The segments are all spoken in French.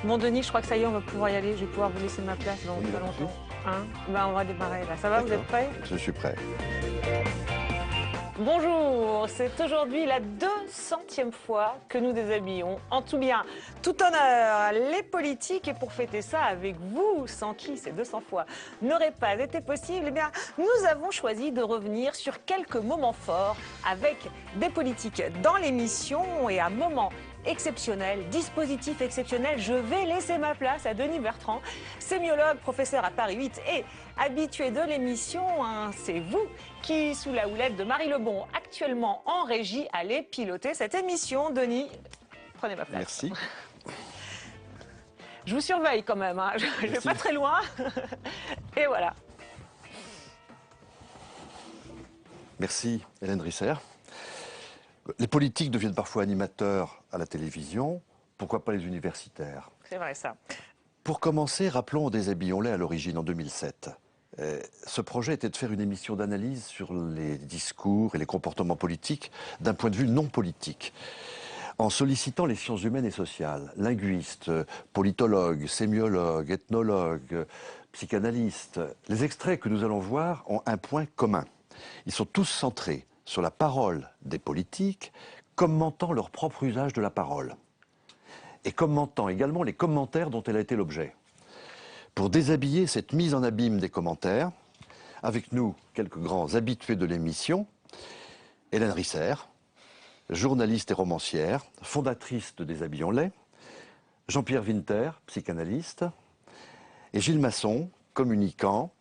Bon, Denis, je crois que ça y est, on va pouvoir y aller. Je vais pouvoir vous laisser ma place dans pas longtemps. Hein, ben, on va démarrer là. Ça va, vous êtes prêts? Je suis prêt. Bonjour, c'est aujourd'hui la 200e fois que nous déshabillons en tout bien, tout honneur, les politiques. Et pour fêter ça avec vous, sans qui ces 200 fois n'aurait pas été possible, eh bien, nous avons choisi de revenir sur quelques moments forts avec des politiques dans l'émission et un moment exceptionnel, dispositif exceptionnel. Je vais laisser ma place à Denis Bertrand, sémiologue, professeur à Paris 8 et habitué de l'émission. Hein, c'est vous qui, sous la houlette de Marie Lebon, actuellement en régie, allez piloter cette émission. Denis, prenez ma place. Merci. Je vous surveille quand même, hein. Je vais pas très loin. Et voilà. Merci Hélène Risser. Les politiques deviennent parfois animateurs à la télévision, pourquoi pas les universitaires? C'est vrai ça. Pour commencer, rappelons Déshabillons-les à l'origine, en 2007. Ce projet était de faire une émission d'analyse sur les discours et les comportements politiques d'un point de vue non politique, en sollicitant les sciences humaines et sociales, linguistes, politologues, sémiologues, ethnologues, psychanalystes. Les extraits que nous allons voir ont un point commun. Ils sont tous centrés sur la parole des politiques, commentant leur propre usage de la parole et commentant également les commentaires dont elle a été l'objet. Pour déshabiller cette mise en abîme des commentaires, avec nous, quelques grands habitués de l'émission, Hélène Risser, journaliste et romancière, fondatrice de Déshabillons-les, Jean-Pierre Winter, psychanalyste, et Gilles Masson, communicant,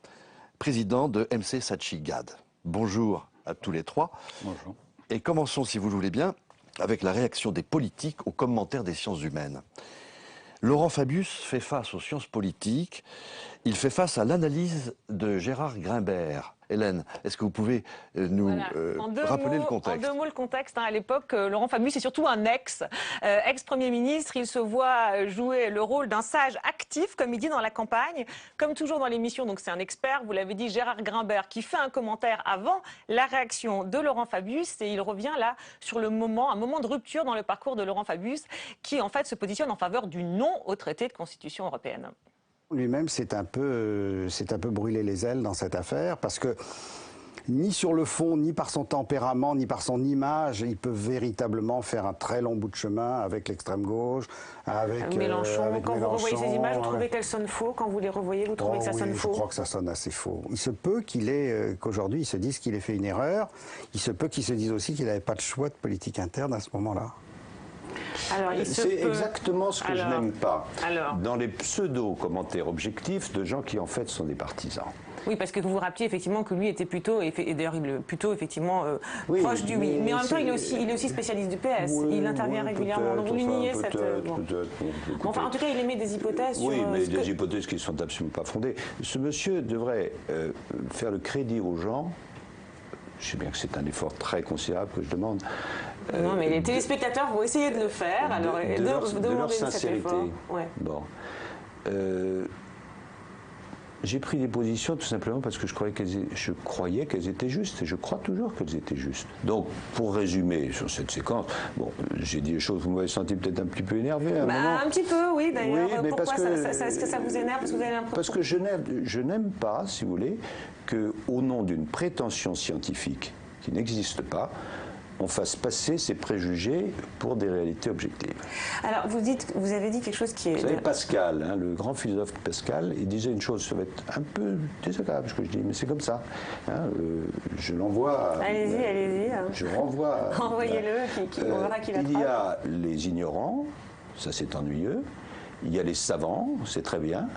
président de MC Saatchi GAD. Bonjour à tous les trois. Bonjour. Et commençons, si vous le voulez bien, avec la réaction des politiques aux commentaires des sciences humaines. Laurent Fabius fait face aux sciences politiques, il fait face à l'analyse de Gérard Grimbert. Hélène, est-ce que vous pouvez nous rappeler le contexte? En deux mots, le contexte. Hein, à l'époque, Laurent Fabius est surtout un ex-Premier ministre. Il se voit jouer le rôle d'un sage actif, comme il dit dans la campagne. Comme toujours dans l'émission, donc c'est un expert, vous l'avez dit, Gérard Grimbert, qui fait un commentaire avant la réaction de Laurent Fabius. Et il revient là sur un moment de rupture dans le parcours de Laurent Fabius, qui en fait se positionne en faveur du non au traité de constitution européenne. Lui-même s'est un peu brûlé les ailes dans cette affaire, parce que ni sur le fond, ni par son tempérament, ni par son image, il peut véritablement faire un très long bout de chemin avec l'extrême gauche, avec Mélenchon. Quand vous revoyez ces images, vous trouvez qu'elles sonnent faux? Quand vous les revoyez, vous trouvez que ça sonne faux? Je crois que ça sonne assez faux. Il se peut qu'aujourd'hui, il se dise qu'il ait fait une erreur. Il se peut qu'il se dise aussi qu'il n'avait pas de choix de politique interne à ce moment-là. C'est exactement ce que je n'aime pas dans les pseudo-commentaires objectifs de gens qui en fait sont des partisans. Oui, parce que vous vous rappeliez effectivement que lui était plutôt, et d'ailleurs il est plutôt effectivement proche du oui. Mais en même temps, il est aussi spécialiste du PS. Oui, il intervient régulièrement. Donc vous lui niez cette... Enfin, en tout cas, il émet des hypothèses sur... Oui, mais des hypothèses qui ne sont absolument pas fondées. Ce monsieur devrait faire le crédit aux gens. Je sais bien que c'est un effort très considérable que je demande. Non, mais les téléspectateurs vont essayer de le faire. De leur sincérité. Ouais. Bon. J'ai pris des positions tout simplement parce que je croyais qu'elles étaient justes, et je crois toujours qu'elles étaient justes. Donc, pour résumer sur cette séquence, bon, j'ai dit des choses, vous m'avez senti peut-être un petit peu énervé à un moment. Un petit peu, oui, d'ailleurs. Oui, mais pourquoi est-ce que ça vous énerve? Parce que vous avez l'impression... Parce que je n'aime pas, si vous voulez, qu'au nom d'une prétention scientifique qui n'existe pas, on fasse passer ses préjugés pour des réalités objectives. Alors, vous avez dit quelque chose qui est... Vous savez, Pascal, hein, le grand philosophe Pascal, il disait une chose, ça va être un peu désagréable ce que je dis, mais c'est comme ça. Hein, je l'envoie... Allez-y. Je renvoie... Envoyez-le, on verra qui l'attrape. Il y a les ignorants, ça c'est ennuyeux, il y a les savants, c'est très bien,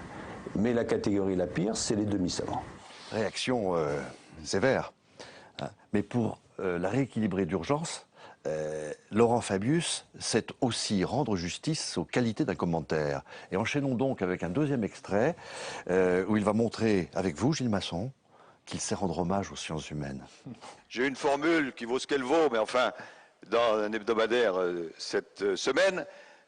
mais la catégorie la pire, c'est les demi-savants. Réaction sévère. Hein, mais pour la rééquilibrer d'urgence, Laurent Fabius sait aussi rendre justice aux qualités d'un commentaire. Et enchaînons donc avec un deuxième extrait où il va montrer avec vous, Gilles Masson, qu'il sait rendre hommage aux sciences humaines. J'ai une formule qui vaut ce qu'elle vaut, mais enfin, dans un hebdomadaire cette semaine,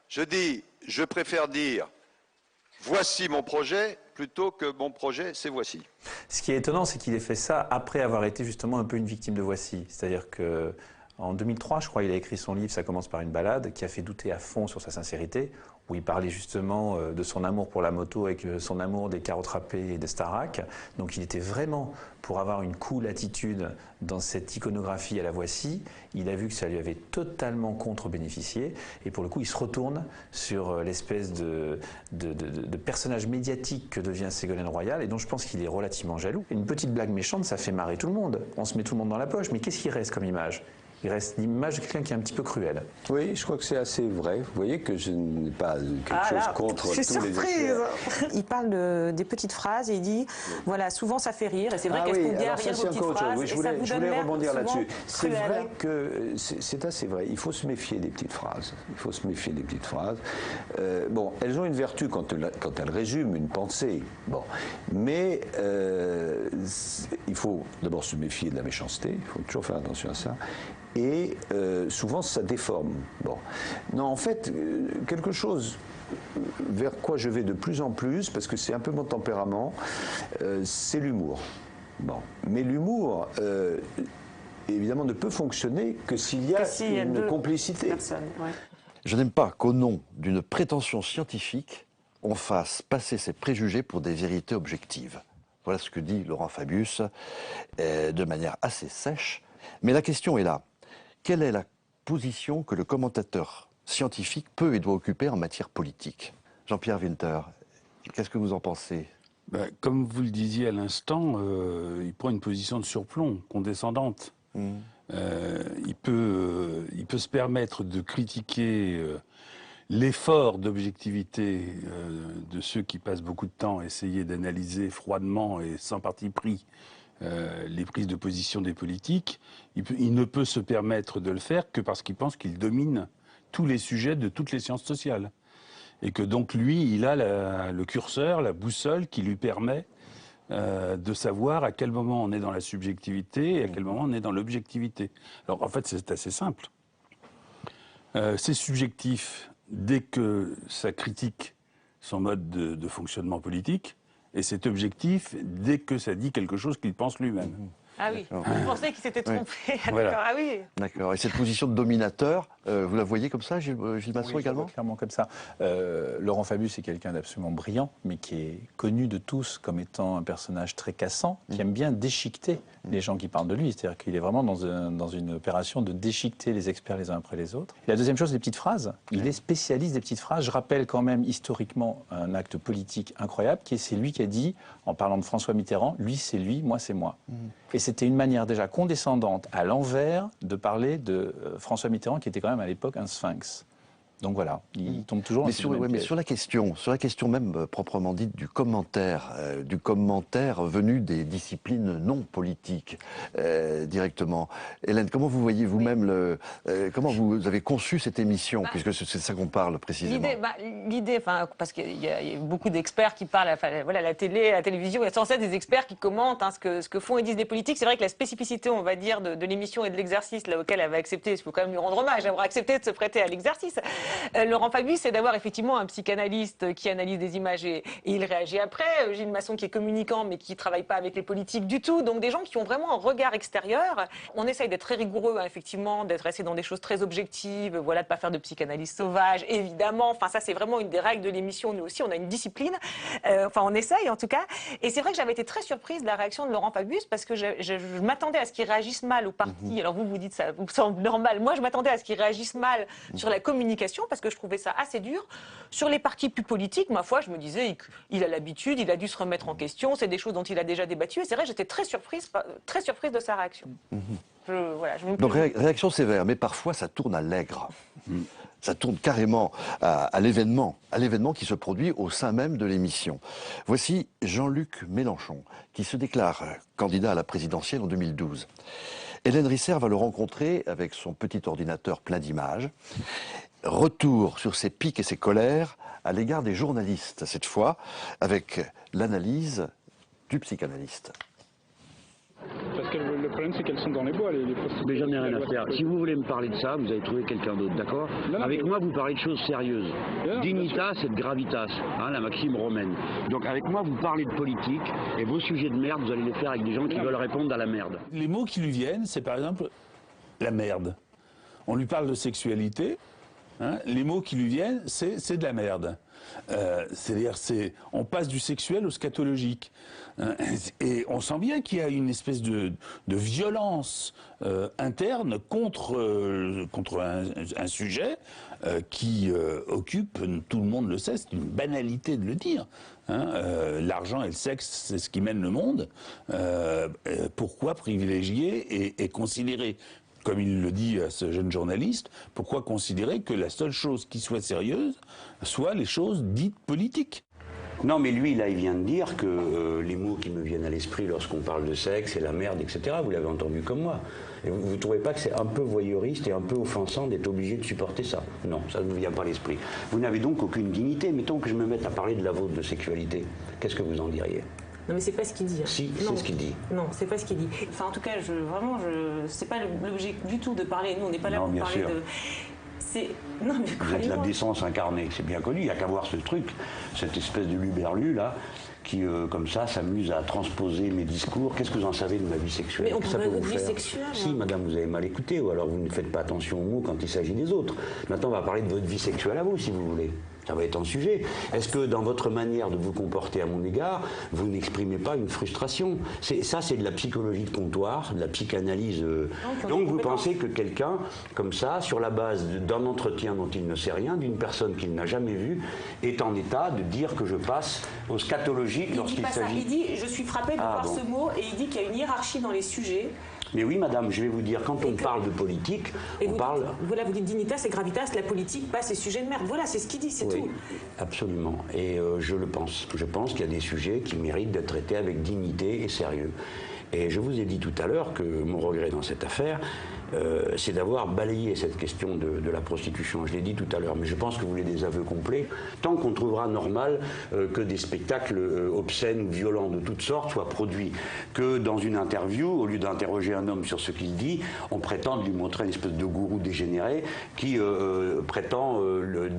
je préfère dire « voici mon projet » plutôt que mon projet, c'est Voici. Ce qui est étonnant, c'est qu'il ait fait ça après avoir été justement un peu une victime de Voici. C'est-à-dire qu'en 2003, je crois, il a écrit son livre « Ça commence par une balade » qui a fait douter à fond sur sa sincérité. où il parlait justement de son amour pour la moto avec son amour des carottes râpées et des Starac. Donc il était vraiment pour avoir une cool attitude dans cette iconographie à la Voici. Il a vu que ça lui avait totalement contre-bénéficié et pour le coup il se retourne sur l'espèce de personnage médiatique que devient Ségolène Royal et dont je pense qu'il est relativement jaloux. Une petite blague méchante, ça fait marrer tout le monde. On se met tout le monde dans la poche, mais qu'est-ce qui reste comme image ? Il reste l'image de quelqu'un qui est un petit peu cruel. Oui, je crois que c'est assez vrai. Vous voyez que je n'ai pas quelque chose contre tous les experts. Il parle des petites phrases et il dit, voilà, souvent ça fait rire. Et c'est vrai qu'elles se trouvent bien rire vos petites phrases. Oui, je voulais rebondir là-dessus. C'est vrai que c'est assez vrai. Il faut se méfier des petites phrases. Il faut se méfier des petites phrases. Bon, elles ont une vertu quand elles résument une pensée. Bon, mais il faut d'abord se méfier de la méchanceté. Il faut toujours faire attention à ça. Et souvent ça déforme. Bon. Non, en fait, quelque chose vers quoi je vais de plus en plus, parce que c'est un peu mon tempérament, c'est l'humour. Bon. Mais l'humour, évidemment, ne peut fonctionner que s'il y a une complicité. Ouais. Je n'aime pas qu'au nom d'une prétention scientifique, on fasse passer ses préjugés pour des vérités objectives. Voilà ce que dit Laurent Fabius, de manière assez sèche. Mais la question est là. Quelle est la position que le commentateur scientifique peut et doit occuper en matière politique? Jean-Pierre Winter, qu'est-ce que vous en pensez? Comme vous le disiez à l'instant, il prend une position de surplomb, condescendante. Il peut se permettre de critiquer l'effort d'objectivité de ceux qui passent beaucoup de temps à essayer d'analyser froidement et sans parti pris les prises de position des politiques. Il ne peut se permettre de le faire que parce qu'il pense qu'il domine tous les sujets de toutes les sciences sociales. Et que donc lui, il a le curseur, la boussole qui lui permet de savoir à quel moment on est dans la subjectivité et à quel moment on est dans l'objectivité. Alors en fait, c'est assez simple. C'est subjectif dès que ça critique son mode de fonctionnement politique, et c'est objectif dès que ça dit quelque chose qu'il pense lui-même. Ah oui, vous pensez qu'il s'était trompé. Voilà. D'accord, ah oui. D'accord. Et cette position de dominateur, vous la voyez comme ça, Gilles Masson, Oui, également? clairement comme ça. Laurent Fabius est quelqu'un d'absolument brillant, mais qui est connu de tous comme étant un personnage très cassant, qui aime bien déchiqueter les gens qui parlent de lui. C'est-à-dire qu'il est vraiment dans une opération de déchiqueter les experts les uns après les autres. Et la deuxième chose, les petites phrases. Il est spécialiste des petites phrases. Je rappelle quand même historiquement un acte politique incroyable, c'est lui qui a dit, en parlant de François Mitterrand, lui c'est lui, moi c'est moi. Et c'était une manière déjà condescendante, à l'envers, de parler de François Mitterrand, qui était quand même à l'époque un sphinx. Donc voilà, il tombe toujours dans ce mais sur la question même proprement dite du commentaire venu des disciplines non politiques directement. Hélène, comment vous voyez vous-même comment vous avez conçu cette émission, puisque c'est de ça qu'on parle précisément? L'idée, parce qu'il y a beaucoup d'experts qui parlent, voilà, la télévision, il y a sans cesse des experts qui commentent ce que font et disent les politiques. C'est vrai que la spécificité, on va dire, de l'émission et de l'exercice auquel elle va accepter, il faut quand même lui rendre hommage, avoir accepté de se prêter à l'exercice. Laurent Fabius, c'est d'avoir effectivement un psychanalyste qui analyse des images et il réagit après. Gilles Masson qui est communicant mais qui ne travaille pas avec les politiques du tout. Donc des gens qui ont vraiment un regard extérieur. On essaye d'être très rigoureux, effectivement, d'être resté dans des choses très objectives, voilà, de ne pas faire de psychanalyse sauvage, évidemment. Enfin, ça, c'est vraiment une des règles de l'émission. Nous aussi, on a une discipline. On essaye en tout cas. Et c'est vrai que j'avais été très surprise de la réaction de Laurent Fabius parce que je m'attendais à ce qu'il réagisse mal au parti. Alors vous dites ça vous semble normal. Moi, je m'attendais à ce qu'il réagisse mal sur la communication parce que je trouvais ça assez dur. Sur les partis plus politiques, ma foi, je me disais, il a l'habitude, il a dû se remettre en question, c'est des choses dont il a déjà débattu. Et c'est vrai, j'étais très surprise de sa réaction. Donc réaction sévère, mais parfois ça tourne à l'aigre. Ça tourne carrément à l'événement qui se produit au sein même de l'émission. Voici Jean-Luc Mélenchon, qui se déclare candidat à la présidentielle en 2012. Hélène Risser va le rencontrer avec son petit ordinateur plein d'images. Retour sur ses piques et ses colères à l'égard des journalistes, cette fois avec l'analyse du psychanalyste. Parce que le problème, c'est qu'elles sont dans les bois, les prostituées. Mais j'en ai rien à faire. Si vous voulez me parler de ça, vous allez trouver quelqu'un d'autre, d'accord? Avec moi, vous parlez de choses sérieuses. Dignitas, c'est de gravitas, la maxime romaine. Donc avec moi, vous parlez de politique, et vos sujets de merde, vous allez les faire avec des gens qui veulent répondre à la merde. Les mots qui lui viennent, c'est par exemple la merde. On lui parle de sexualité, Hein, les mots qui lui viennent, c'est de la merde. C'est-à-dire, on passe du sexuel au scatologique. Hein, et on sent bien qu'il y a une espèce de violence interne contre un sujet qui occupe, tout le monde le sait, c'est une banalité de le dire. Hein, l'argent et le sexe, c'est ce qui mène le monde. Pourquoi privilégier et considérer, comme il le dit à ce jeune journaliste, pourquoi considérer que la seule chose qui soit sérieuse soit les choses dites politiques? Non, mais lui, là, il vient de dire que les mots qui me viennent à l'esprit lorsqu'on parle de sexe, c'est la merde, etc. Vous l'avez entendu comme moi. Et vous ne trouvez pas que c'est un peu voyeuriste et un peu offensant d'être obligé de supporter ça? Non, ça ne vous vient pas à l'esprit. Vous n'avez donc aucune dignité. Mettons que je me mette à parler de la vôtre de sexualité. Qu'est-ce que vous en diriez? Non, mais c'est pas ce qu'il dit. Hein. Si, c'est ce qu'il dit. Non, c'est pas ce qu'il dit. Enfin, en tout cas, c'est pas l'objet du tout de parler. Nous, on n'est pas là pour parler de... Non, mais vous êtes la décence incarnée, c'est bien connu. Il n'y a qu'à voir ce truc, cette espèce de luberlu là, qui comme ça s'amuse à transposer mes discours. Qu'est-ce que vous en savez de ma vie sexuelle? Mais on parle de votre vie sexuelle. Si, madame, vous avez mal écouté, ou alors vous ne faites pas attention aux mots quand il s'agit des autres. Maintenant, on va parler de votre vie sexuelle à vous, si vous voulez. Ça va être un sujet. Est-ce que dans votre manière de vous comporter à mon égard, vous n'exprimez pas une frustration? Ça, c'est de la psychologie de comptoir, de la psychanalyse. Donc vous pensez que quelqu'un, comme ça, sur la base d'un entretien dont il ne sait rien, d'une personne qu'il n'a jamais vue, est en état de dire que je passe au scatologique lorsqu'il s'agit... Il dit, je suis frappé de voir ce mot, et il dit qu'il y a une hiérarchie dans les sujets. Mais oui, madame, je vais vous dire, quand on parle de politique, on parle... Voilà, vous dites dignitas et gravitas, la politique passe les sujets de merde. Voilà, c'est ce qu'il dit, c'est tout. Absolument. Et je le pense. Je pense qu'il y a des sujets qui méritent d'être traités avec dignité et sérieux. Et je vous ai dit tout à l'heure que mon regret dans cette affaire, c'est d'avoir balayé cette question de la prostitution. Je l'ai dit tout à l'heure, mais je pense que vous voulez des aveux complets. Tant qu'on trouvera normal que des spectacles obscènes ou violents de toutes sortes soient produits, que dans une interview, au lieu d'interroger un homme sur ce qu'il dit, on prétende lui montrer une espèce de gourou dégénéré qui prétend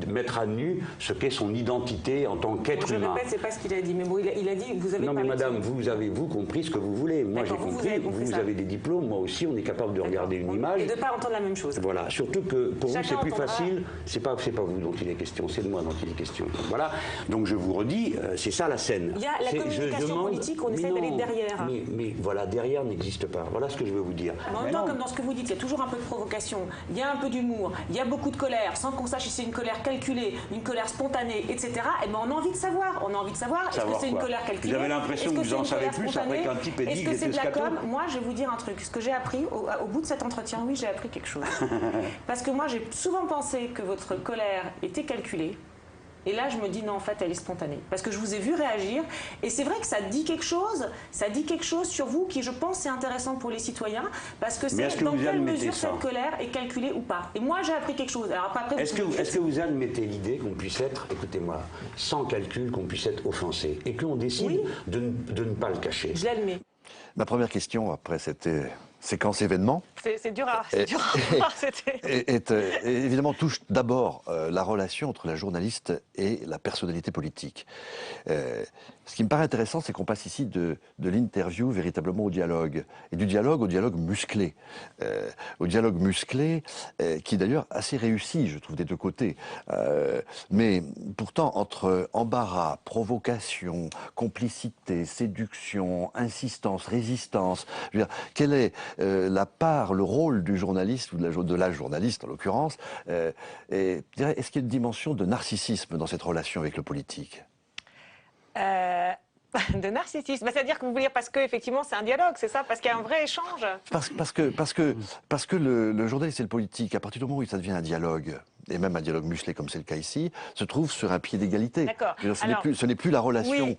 mettre à nu ce qu'est son identité en tant qu'être humain. Je répète, c'est pas ce qu'il a dit, mais bon, il a dit, vous avez... Non mais madame, vous avez compris ce que vous voulez. Moi j'ai compris, vous avez des diplômes, moi aussi, on est capable de regarder une image. Et de ne pas entendre la même chose. Voilà, surtout que pour vous c'est plus facile, c'est pas vous dont il est question, c'est de moi dont il est question. Voilà, donc je vous redis, c'est ça la scène. Il y a la communication politique, on essaie d'aller derrière. Mais voilà, derrière n'existe pas, voilà ce que je veux vous dire. En même temps, comme dans ce que vous dites, il y a toujours un peu de provocation, il y a un peu d'humour, il y a beaucoup de colère, sans qu'on sache si c'est une colère calculée, une colère spontanée, etc. Et ben on a envie de savoir, est-ce que c'est une colère calculée? Vous avez l'impression que vous en savez plus après qu'un type ait dit que c'était scato? Moi, je vais vous dire un truc, ce que j'ai appris au bout de cet entretien, oui, j'ai appris quelque chose. Parce que moi, j'ai souvent pensé que votre colère était calculée. Et là, je me dis non, en fait, elle est spontanée. Parce que je vous ai vu réagir. Et c'est vrai que ça dit quelque chose sur vous qui, je pense, est intéressant pour les citoyens. Parce que c'est dans quelle mesure cette colère est calculée ou pas. Et moi, j'ai appris quelque chose. Alors après est-ce que vous admettez l'idée qu'on puisse être, écoutez-moi, sans calcul, qu'on puisse être offensé et qu'on décide de ne pas le cacher? Je l'admets. Ma première question, après cette séquence événement, c'est dur à évidemment touche d'abord la relation entre la journaliste et la personnalité politique. Ce qui me paraît intéressant, c'est qu'on passe ici de l'interview véritablement au dialogue, et du dialogue au dialogue musclé. Au dialogue musclé, qui d'ailleurs assez réussi, je trouve, des deux côtés. Mais pourtant, entre embarras, provocation, complicité, séduction, insistance, résistance, je veux dire, quelle est la part, le rôle du journaliste, ou de la journaliste en l'occurrence, et est-ce qu'il y a une dimension de narcissisme dans cette relation avec le politique? De narcissisme, c'est-à-dire que vous voulez dire parce que effectivement c'est un dialogue, c'est ça, parce qu'il y a un vrai échange. Parce que le journaliste et le politique, à partir du moment où ça devient un dialogue, et même un dialogue musclé comme c'est le cas ici, se trouve sur un pied d'égalité. D'accord. Ce n'est plus la relation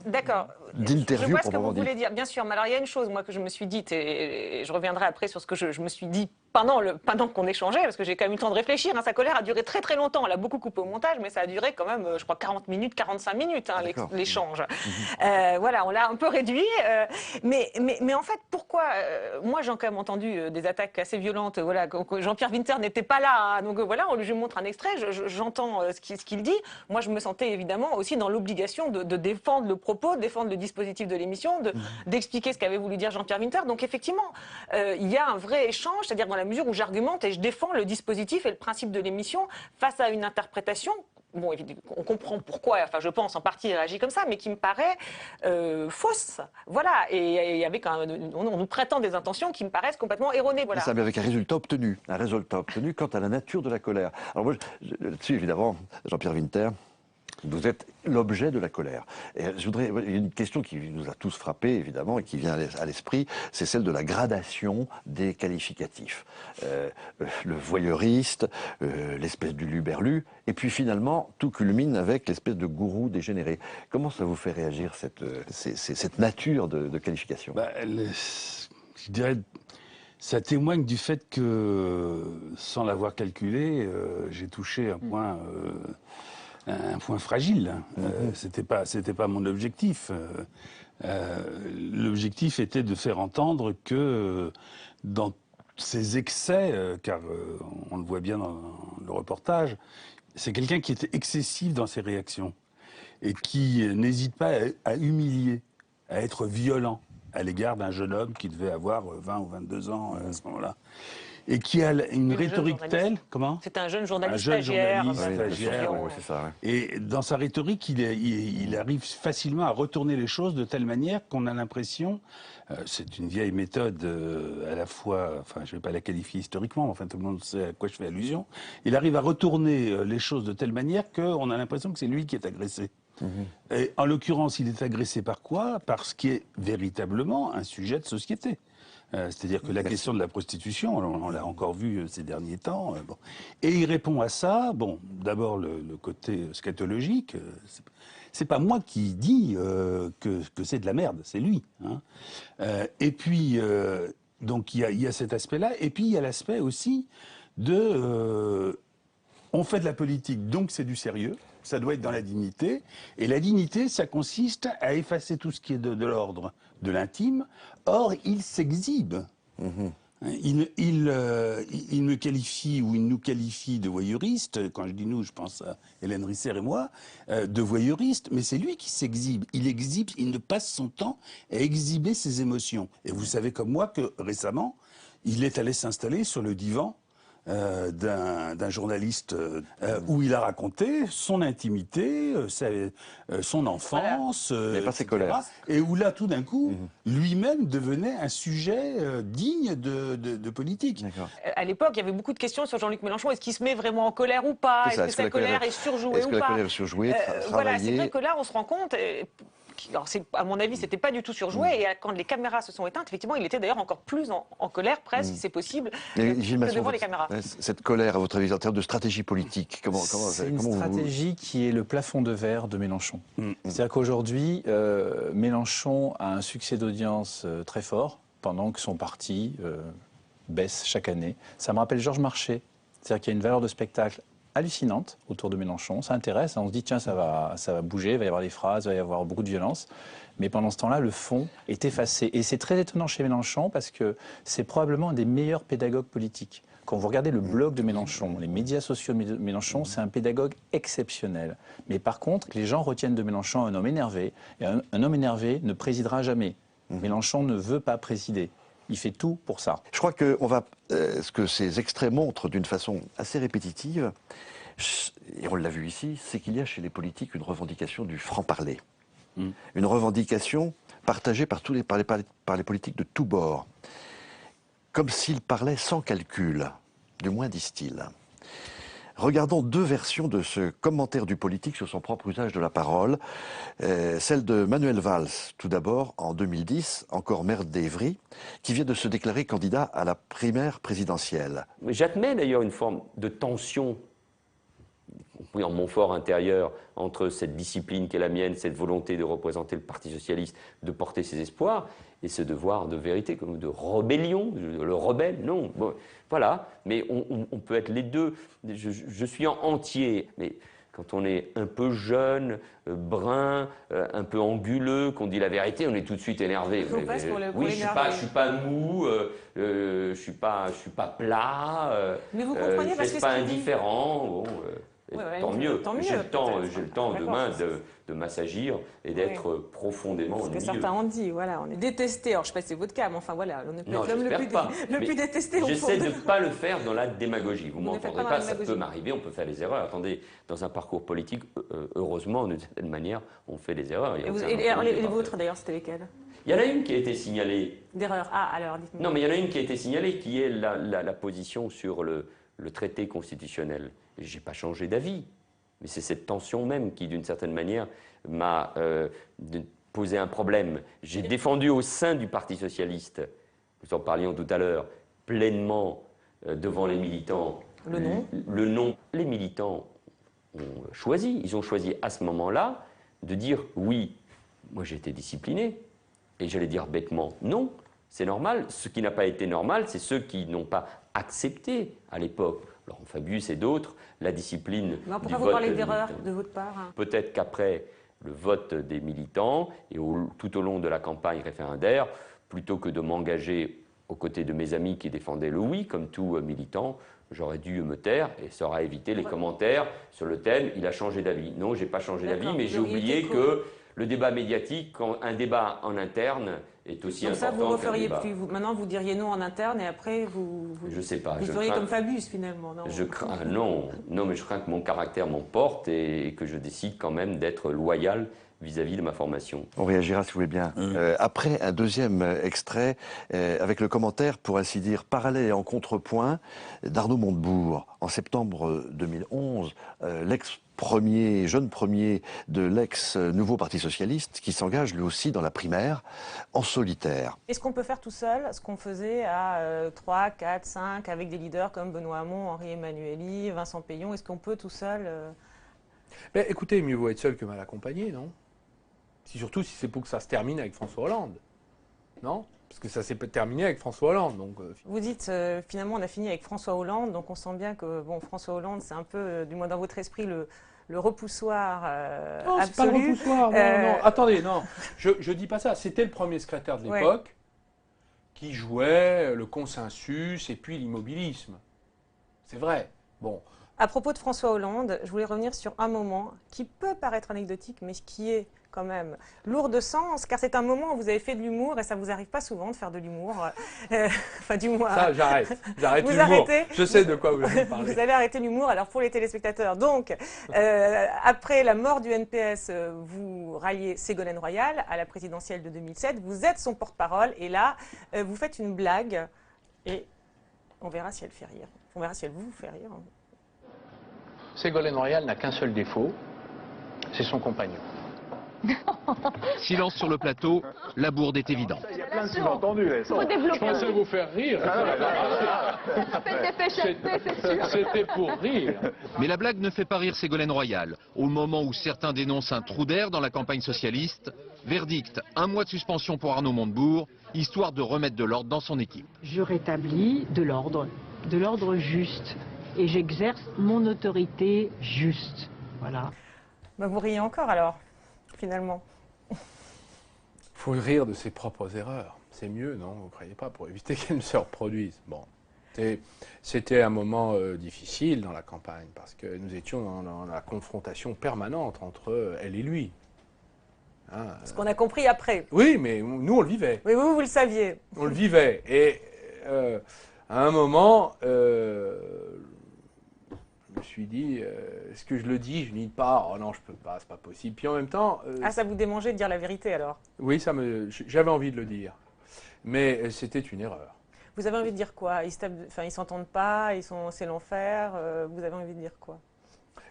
d'accord. d'interview. Je vois ce que vous voulez dire, bien sûr. Mais alors il y a une chose, moi, que je me suis dite, et je reviendrai après sur ce que je me suis dit pendant qu'on échangeait, parce que j'ai quand même eu le temps de réfléchir. Sa colère a duré très très longtemps. On l'a beaucoup coupé au montage, mais ça a duré quand même, je crois, 40 minutes, 45 minutes, l'échange. Voilà, on l'a un peu réduit. Mais en fait, pourquoi moi, j'ai quand même entendu des attaques assez violentes. Voilà, Jean-Pierre Winter n'était pas là, hein. Donc voilà, je lui montre un extrait, j'entends ce qu'il dit. Moi, je me sentais évidemment aussi dans l'obligation de défendre le propos, de défendre le dispositif de l'émission, d'expliquer ce qu'avait voulu dire Jean-Pierre Winter. Donc effectivement, il y a un vrai échange, c'est-à-dire dans la mesure où j'argumente et je défends le dispositif et le principe de l'émission face à une interprétation. Bon, on comprend pourquoi, enfin je pense en partie il réagit comme ça, mais qui me paraît fausse. Voilà, et avec on nous prétend des intentions qui me paraissent complètement erronées. Voilà. Ça, mais avec un résultat obtenu quant à la nature de la colère. Alors moi, là-dessus, évidemment, Jean-Pierre Winter, vous êtes l'objet de la colère. Et je voudrais, il y a une question qui nous a tous frappés, évidemment, et qui vient à l'esprit, c'est celle de la gradation des qualificatifs. Le voyeuriste, l'espèce du luberlu, et puis finalement, tout culmine avec l'espèce de gourou dégénéré. Comment ça vous fait réagir, cette nature de qualification? Je dirais, ça témoigne du fait que, sans l'avoir calculé, j'ai touché un point fragile. C'était pas mon objectif. L'objectif était de faire entendre que dans ces excès, car on le voit bien dans le reportage, c'est quelqu'un qui était excessif dans ses réactions et qui n'hésite pas à humilier, à être violent à l'égard d'un jeune homme qui devait avoir 20 ou 22 ans à ce moment-là. Et qui a une rhétorique telle... Comment ? C'est un jeune journaliste stagiaire. C'est ça, ouais. Et dans sa rhétorique, il arrive facilement à retourner les choses de telle manière qu'on a l'impression... c'est une vieille méthode à la fois... Enfin, je ne vais pas la qualifier historiquement, mais enfin, tout le monde sait à quoi je fais allusion. Il arrive à retourner les choses de telle manière qu'on a l'impression que c'est lui qui est agressé. Et en l'occurrence, il est agressé par quoi ? Par ce qui est véritablement un sujet de société. C'est-à-dire que la question de la prostitution, on l'a encore vu ces derniers temps. Bon. Et il répond à ça, bon, d'abord le côté scatologique, c'est pas moi qui dis que c'est de la merde, c'est lui. Hein. Et puis, donc il y a cet aspect-là, et puis il y a l'aspect aussi de... on fait de la politique, donc c'est du sérieux. Ça doit être dans la dignité. Et la dignité, ça consiste à effacer tout ce qui est de l'ordre de l'intime. Or, il s'exhibe. Il me qualifie, ou il nous qualifie de voyeuristes. Quand je dis nous, je pense à Hélène Risser et moi, de voyeuristes. Mais c'est lui qui s'exhibe. Il ne passe son temps à exhiber ses émotions. Et vous savez comme moi que récemment, il est allé s'installer sur le divan d'un journaliste où il a raconté son intimité, son enfance, etc. Et où là, tout d'un coup, lui-même devenait un sujet digne de politique. À l'époque, il y avait beaucoup de questions sur Jean-Luc Mélenchon. Est-ce qu'il se met vraiment en colère ou pas ? Est-ce que sa colère est surjouée ou pas ? Est-ce que la colère est surjouée, voilà, c'est vrai que là, on se rend compte... Alors, à mon avis, c'était pas du tout surjoué. Et quand les caméras se sont éteintes, effectivement, il était d'ailleurs encore plus en colère, presque, si c'est possible, que devant les caméras. Cette colère, à votre avis, en termes de stratégie politique, c'est une stratégie qui est le plafond de verre de Mélenchon. C'est-à-dire qu'aujourd'hui, Mélenchon a un succès d'audience très fort, pendant que son parti baisse chaque année. Ça me rappelle Georges Marchais. C'est-à-dire qu'il y a une valeur de spectacle hallucinante autour de Mélenchon. Ça intéresse, on se dit tiens, ça va bouger, il va y avoir des phrases, il va y avoir beaucoup de violence. Mais pendant ce temps-là, le fond est effacé. Et c'est très étonnant chez Mélenchon parce que c'est probablement un des meilleurs pédagogues politiques. Quand vous regardez le blog de Mélenchon, les médias sociaux de Mélenchon, c'est un pédagogue exceptionnel. Mais par contre, les gens retiennent de Mélenchon un homme énervé. Et un homme énervé ne présidera jamais. Mélenchon ne veut pas présider. Il fait tout pour ça. Je crois que ce que ces extraits montrent d'une façon assez répétitive, et on l'a vu ici, c'est qu'il y a chez les politiques une revendication du franc-parler. Une revendication partagée par les politiques de tous bords. Comme s'ils parlaient sans calcul, du moins disent-ils. Regardons deux versions de ce commentaire du politique sur son propre usage de la parole. Celle de Manuel Valls, tout d'abord, en 2010, encore maire d'Évry, qui vient de se déclarer candidat à la primaire présidentielle. J'admets d'ailleurs une forme de tension en mon fort intérieur entre cette discipline qui est la mienne, cette volonté de représenter le Parti socialiste, de porter ses espoirs, et ce devoir de vérité, comme de rébellion, le rebelle, non. Bon, voilà, mais on peut être les deux. Je suis en entier, mais Quand on est un peu jeune, brun, un peu anguleux, qu'on dit la vérité, on est tout de suite énervé. Oui, je suis pas mou, je suis pas plat. Mais vous comprenez je suis pas indifférent. Bon, tant mieux. J'ai le temps demain de m'assagir et d'être profondément ennuyeux. C'est ce que certains ont dit, voilà, on est détesté. Alors je ne sais pas si c'est votre cas, mais enfin voilà, on est le plus détesté au fond. J'essaie de ne pas le faire dans la démagogie. Vous ne m'entendrez pas, ça peut m'arriver, on peut faire des erreurs. Attendez, dans un parcours politique, heureusement, d'une certaine manière, on fait des erreurs. Et les vôtres d'ailleurs, c'était lesquelles? Il y en a une qui a été signalée. D'erreur. Ah, alors dites-moi. Non, mais il y en a une qui a été signalée, qui est la position sur le traité constitutionnel. Je n'ai pas changé d'avis. Mais c'est cette tension même qui, d'une certaine manière, m'a posé un problème. J'ai défendu au sein du Parti socialiste, nous en parlions tout à l'heure, pleinement devant les militants. Le non. Le non. Les militants ont choisi. Ils ont choisi à ce moment-là de dire oui. Moi, j'ai été discipliné. Et j'allais dire bêtement non. C'est normal. Ce qui n'a pas été normal, c'est ceux qui n'ont pas accepté à l'époque, Laurent Fabius et d'autres, la discipline. Pourquoi vous parlez d'erreur de votre part? Peut-être qu'après le vote des militants et tout au long de la campagne référendaire, plutôt que de m'engager aux côtés de mes amis qui défendaient le oui, comme tout militant, j'aurais dû me taire et ça aurait évité les commentaires sur le thème « il a changé d'avis ». Non, je n'ai pas changé d'avis, mais j'ai oublié que le débat médiatique, un débat en interne, est aussi important. Donc ça, vous ne referiez plus. Maintenant, vous diriez non en interne et après, je sais pas. Vous feriez comme Fabius, finalement, non? Non, mais je crains que mon caractère m'emporte et que je décide quand même d'être loyal vis-à-vis de ma formation. On réagira si vous voulez bien. Après un deuxième extrait, avec le commentaire, pour ainsi dire, parallèle et en contrepoint, d'Arnaud Montebourg. En septembre 2011, jeune premier de l'ex-nouveau Parti socialiste, qui s'engage lui aussi dans la primaire, en solitaire. Est-ce qu'on peut faire tout seul ce qu'on faisait à 3, 4, 5, avec des leaders comme Benoît Hamon, Henri Emmanuelli, Vincent Peillon? Est-ce qu'on peut tout seul Ben, écoutez, mieux vaut être seul que mal accompagné, non? Surtout si c'est pour que ça se termine avec François Hollande. Non? Parce que ça s'est terminé avec François Hollande. Donc, vous dites, finalement, on a fini avec François Hollande, donc on sent bien que François Hollande, c'est un peu, du moins dans votre esprit, le repoussoir non, absolu. C'est pas le repoussoir, non. Attendez, non, je dis pas ça. C'était le premier secrétaire de l'époque qui jouait le consensus et puis l'immobilisme. C'est vrai. Bon. À propos de François Hollande, je voulais revenir sur un moment qui peut paraître anecdotique, mais qui est quand même lourd de sens, car c'est un moment où vous avez fait de l'humour, et ça vous arrive pas souvent de faire de l'humour. Enfin, du moins... Ça, j'arrête l'humour. Je sais de quoi vous allez parler. Vous allez arrêter l'humour, alors pour les téléspectateurs. Donc, après la mort du NPS, vous ralliez Ségolène Royal à la présidentielle de 2007, vous êtes son porte-parole, et là, vous faites une blague, et on verra si elle fait rire. On verra si elle vous fait rire. Ségolène Royal n'a qu'un seul défaut, c'est son compagnon. Silence sur le plateau, la bourde est évidente. Il y a plein de sous-entendus. Je pensais vous faire rire. C'était pour rire. Mais la blague ne fait pas rire Ségolène Royal. Au moment où certains dénoncent un trou d'air dans la campagne socialiste, verdict, 1 mois de suspension pour Arnaud Montebourg, histoire de remettre de l'ordre dans son équipe. Je rétablis de l'ordre juste. Et j'exerce mon autorité juste. Voilà. Bah vous riez encore alors, finalement. Il faut rire de ses propres erreurs. C'est mieux, non? Vous ne croyez pas? Pour éviter qu'elles ne se reproduisent. Bon. C'était un moment difficile dans la campagne, parce que nous étions dans la confrontation permanente entre elle et lui. Hein, ce qu'on a compris après. Oui, mais nous, on le vivait. Oui, vous le saviez. On le vivait. Et à un moment... je me suis dit, est-ce que je le dis? Je ne dis pas, oh non, je peux pas, c'est pas possible. Puis en même temps... ça vous démangeait de dire la vérité alors? Oui, j'avais envie de le dire. Mais c'était une erreur. Vous avez envie de dire quoi? Ils s'entendent pas, c'est l'enfer. Vous avez envie de dire quoi?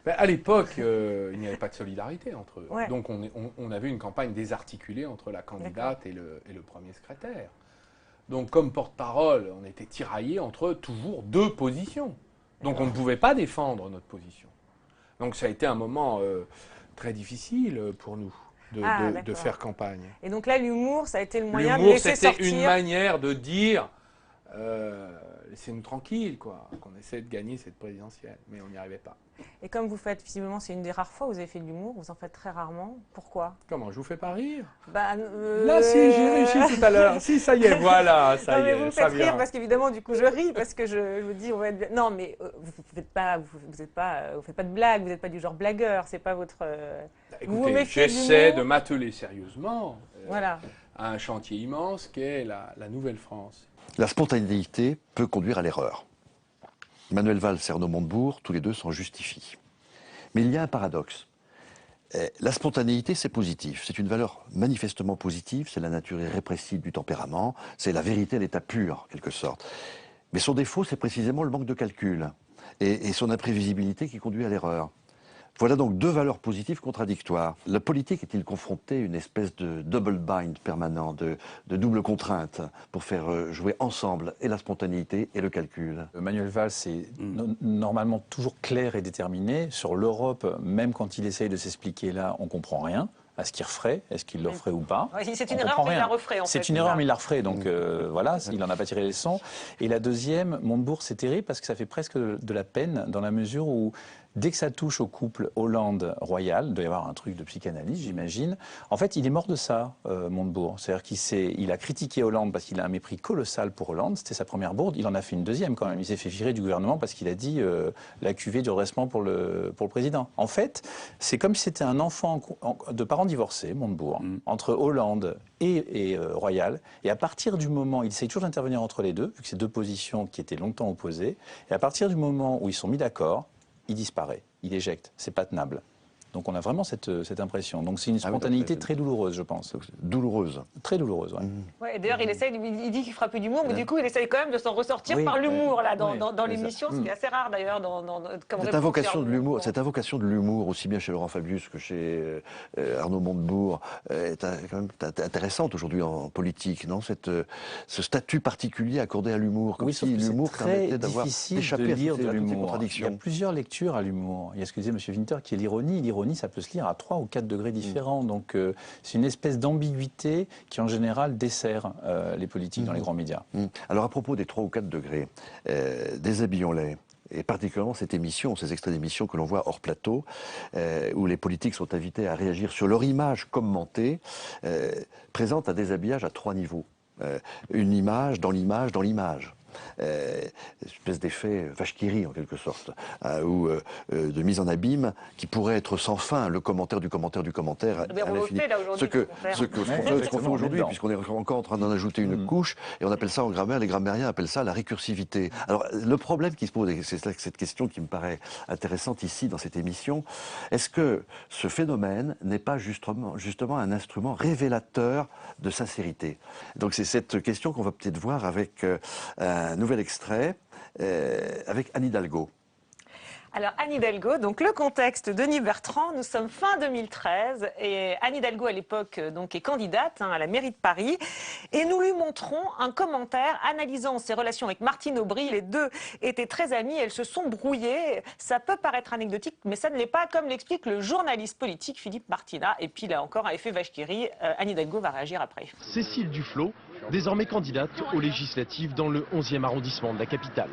Ben, à l'époque, il n'y avait pas de solidarité entre eux. Ouais. Donc on avait une campagne désarticulée entre la candidate et le premier secrétaire. Donc comme porte-parole, on était tiraillés entre toujours 2 positions. Donc on ne pouvait pas défendre notre position. Donc ça a été un moment très difficile pour nous de faire campagne. Et donc là, l'humour, ça a été le moyen de laisser sortir... L'humour, c'était une manière de dire laissez-nous tranquilles, quoi, qu'on essaie de gagner cette présidentielle. Mais on n'y arrivait pas. Et comme vous faites, visiblement, c'est une des rares fois où vous avez fait de l'humour, vous en faites très rarement. Pourquoi? Comment, je vous fais pas rire? Là, si, j'ai réussi tout à l'heure. Si, ça y est, voilà, ça non, y est, vous me ça faites rire vient. parce qu'évidemment, du coup, je ris parce que je vous dis, on va être bien. Non, mais vous faites pas de blagues, vous n'êtes pas du genre blagueur, c'est pas votre. Écoutez, j'essaie de m'atteler sérieusement voilà. à un chantier immense qu'est la Nouvelle-France. La spontanéité peut conduire à l'erreur. Manuel Valls et Arnaud Montebourg, tous les deux s'en justifient. Mais il y a un paradoxe. La spontanéité, c'est positif. C'est une valeur manifestement positive. C'est la nature irrépressible du tempérament. C'est la vérité à l'état pur, en quelque sorte. Mais son défaut, c'est précisément le manque de calcul et son imprévisibilité qui conduit à l'erreur. Voilà donc deux valeurs positives contradictoires. La politique est-il confrontée à une espèce de double bind permanent, de double contrainte pour faire jouer ensemble et la spontanéité et le calcul? Manuel Valls est normalement toujours clair et déterminé. Sur l'Europe, même quand il essaye de s'expliquer là, on ne comprend rien à ce qu'il referait, est-ce qu'il le referait ou pas. Ouais, c'est une erreur, mais il la referait en fait. C'est une erreur, mais il la referait, donc voilà, il n'en a pas tiré les leçons. Et la deuxième, Montebourg, c'est terrible parce que ça fait presque de la peine dans la mesure où dès que ça touche au couple Hollande-Royal, il doit y avoir un truc de psychanalyse, j'imagine. En fait, il est mort de ça, Montebourg. C'est-à-dire qu'il a critiqué Hollande parce qu'il a un mépris colossal pour Hollande. C'était sa première bourde. Il en a fait une deuxième quand même. Il s'est fait virer du gouvernement parce qu'il a dit la cuvée du redressement pour le président. En fait, c'est comme si c'était un enfant de parents divorcés, Montebourg, entre Hollande et Royal. Et à partir du moment, il essaye toujours d'intervenir entre les deux, vu que c'est deux positions qui étaient longtemps opposées. Et à partir du moment où ils sont mis d'accord, il disparaît, il éjecte, c'est pas tenable. Donc on a vraiment cette impression. Donc c'est une spontanéité très douloureuse, je pense. Douloureuse. Très douloureuse, oui. Ouais, d'ailleurs, il dit qu'il fera plus d'humour, mais du coup, il essaye quand même de s'en ressortir par l'humour là dans l'émission, ce qui est assez rare d'ailleurs. Cette invocation de l'humour, aussi bien chez Laurent Fabius que chez Arnaud Montebourg, est quand même intéressante aujourd'hui en politique, non? Ce statut particulier accordé à l'humour, comme si l'humour permettait d'avoir échappé à toutes ces contradictions. Il y a plusieurs lectures à l'humour. Il y a ce que disait M. Winter qui est l'ironie. L'ironie, ça peut se lire à 3 ou 4 degrés différents. Donc c'est une espèce d'ambiguïté qui en général dessert les politiques dans les grands médias. Alors à propos des 3 ou 4 degrés, déshabillons-les. Et particulièrement cette émission, ces extraits d'émissions que l'on voit hors plateau, où les politiques sont invités à réagir sur leur image commentée, présentent un déshabillage à 3 niveaux. Une image dans l'image dans l'image. Espèce d'effet vache qui rit en quelque sorte, ou de mise en abîme qui pourrait être sans fin, le commentaire du commentaire du commentaire à l'infini. Ce qu'on fait aujourd'hui, puisqu'on est encore en train d'en ajouter une couche, et on appelle ça en grammaire, les grammairiens appellent ça la récursivité. Alors le problème qui se pose, et c'est cette question qui me paraît intéressante ici dans cette émission, est-ce que ce phénomène n'est pas justement un instrument révélateur de sincérité? Donc c'est cette question qu'on va peut-être voir avec un nouvel extrait avec Anne Hidalgo. Alors Anne Hidalgo, donc le contexte, Denis Bertrand, nous sommes fin 2013 et Anne Hidalgo à l'époque donc est candidate à la mairie de Paris et nous lui montrons un commentaire analysant ses relations avec Martine Aubry. Les deux étaient très amies, elles se sont brouillées. Ça peut paraître anecdotique, mais ça ne l'est pas, comme l'explique le journaliste politique Philippe Martinat. Et puis là encore, un effet vache qui rit, Anne Hidalgo va réagir après. Cécile Duflot, désormais candidate aux législatives dans le 11e arrondissement de la capitale.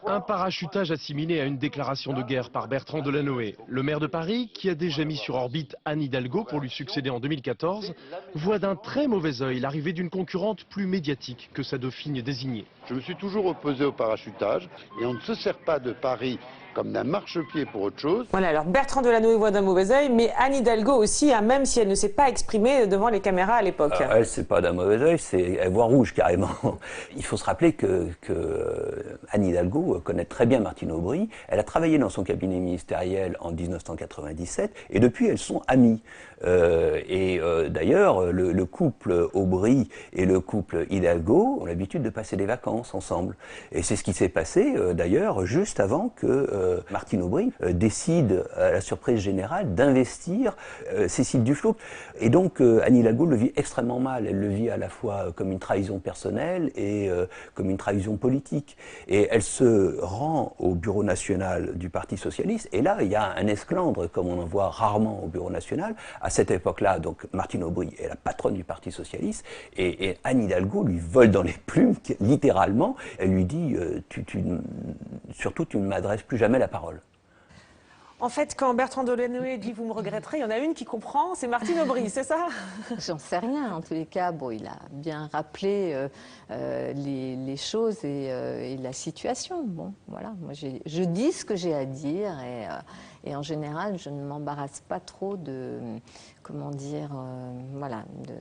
Un parachutage assimilé à une déclaration de guerre par Bertrand Delanoë. Le maire de Paris, qui a déjà mis sur orbite Anne Hidalgo pour lui succéder en 2014, voit d'un très mauvais œil l'arrivée d'une concurrente plus médiatique que sa dauphine désignée. Je me suis toujours opposé au parachutage et on ne se sert pas de Paris comme d'un marchepied pour autre chose. Voilà, alors Bertrand Delanoë voit d'un mauvais œil, mais Anne Hidalgo aussi, même si elle ne s'est pas exprimée devant les caméras à l'époque. Elle, c'est pas d'un mauvais œil, elle voit rouge carrément. Il faut se rappeler que Anne Hidalgo connaît très bien Martine Aubry. Elle a travaillé dans son cabinet ministériel en 1997 et depuis elles sont amies. D'ailleurs, le couple Aubry et le couple Hidalgo ont l'habitude de passer des vacances ensemble. Et c'est ce qui s'est passé d'ailleurs juste avant que Martine Aubry décide, à la surprise générale, d'investir Cécile Duflot. Et donc Anne Hidalgo le vit extrêmement mal. Elle le vit à la fois comme une trahison personnelle et comme une trahison politique. Et elle se rend au bureau national du Parti socialiste. Et là, il y a un esclandre, comme on en voit rarement au bureau national. À cette époque-là, donc Martine Aubry est la patronne du Parti socialiste. Et Anne Hidalgo lui vole dans les plumes, littéralement. Elle lui dit surtout, tu ne m'adresses plus jamais la parole. En fait, quand Bertrand Delanoë dit « vous me regretterez », il y en a une qui comprend, c'est Martine Aubry, c'est ça? J'en sais rien. En tous les cas, bon, il a bien rappelé les choses et la situation. Bon, voilà. Moi, je dis ce que j'ai à dire et en général, je ne m'embarrasse pas trop de, comment dire, voilà, de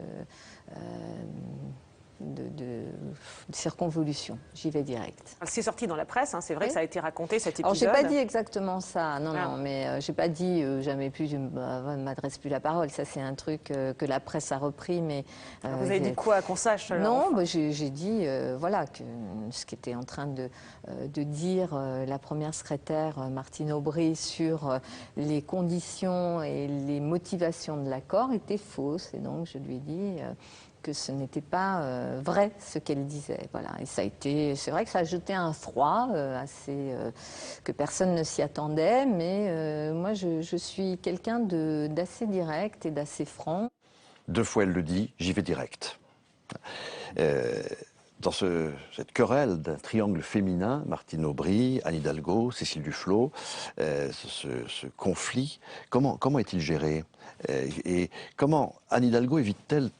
circonvolution. J'y vais direct. C'est sorti dans la presse, hein, c'est vrai que ça a été raconté cet épisode. Alors, j'ai pas dit exactement ça, non, mais j'ai pas dit jamais plus, je ne m'adresse plus la parole. Ça, c'est un truc que la presse a repris, mais... Vous avez dit quoi, qu'on sache alors, non, enfin. bah, j'ai dit, voilà, que ce qu'était en train de dire la première secrétaire Martine Aubry sur les conditions et les motivations de l'accord était fausse. Et donc, je lui ai dit... que ce n'était pas vrai ce qu'elle disait. Voilà. Et ça a été, c'est vrai que ça a jeté un froid que personne ne s'y attendait, mais moi je suis quelqu'un d'assez direct et d'assez franc. 2 fois elle le dit, j'y vais direct. Dans cette querelle d'un triangle féminin, Martine Aubry, Anne Hidalgo, Cécile Duflot, ce conflit, comment est-il géré? Et comment Anne Hidalgo évite-t-elle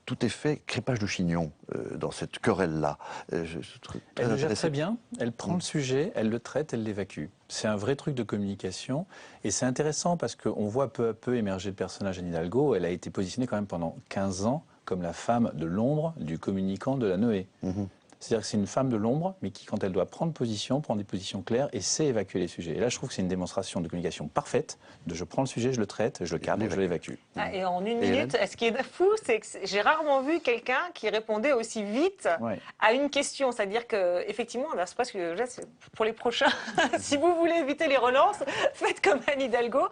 tout effet crépage de chignon dans cette querelle-là? Elle le gère très bien, elle prend le sujet, elle le traite, elle l'évacue. C'est un vrai truc de communication et c'est intéressant parce qu'on voit peu à peu émerger le personnage Anne Hidalgo. Elle a été positionnée quand même pendant 15 ans comme la femme de l'ombre du communicant Delanoë. C'est-à-dire que c'est une femme de l'ombre, mais qui, quand elle doit prendre position, prend des positions claires et sait évacuer les sujets. Et là, je trouve que c'est une démonstration de communication parfaite, de je prends le sujet, je le traite, je le cadre, je l'évacue. Et en 1 minute, ce qui est fou, c'est que j'ai rarement vu quelqu'un qui répondait aussi vite à une question. C'est-à-dire qu'effectivement, c'est presque pour les prochains, si vous voulez éviter les relances, faites comme Anne Hidalgo.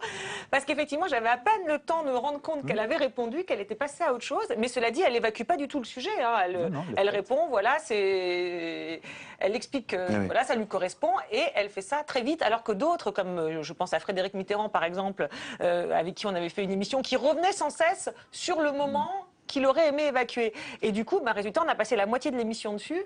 Parce qu'effectivement, j'avais à peine le temps de me rendre compte qu'elle avait répondu, qu'elle était passée à autre chose. Mais cela dit, elle n'évacue pas du tout le sujet. Hein. Elle répond, voilà, elle explique que voilà, ça lui correspond et elle fait ça très vite, alors que d'autres, comme je pense à Frédéric Mitterrand par exemple, avec qui on avait fait une émission, qui revenait sans cesse sur le moment qu'il aurait aimé évacuer. Et du coup, résultat, on a passé la moitié de l'émission dessus.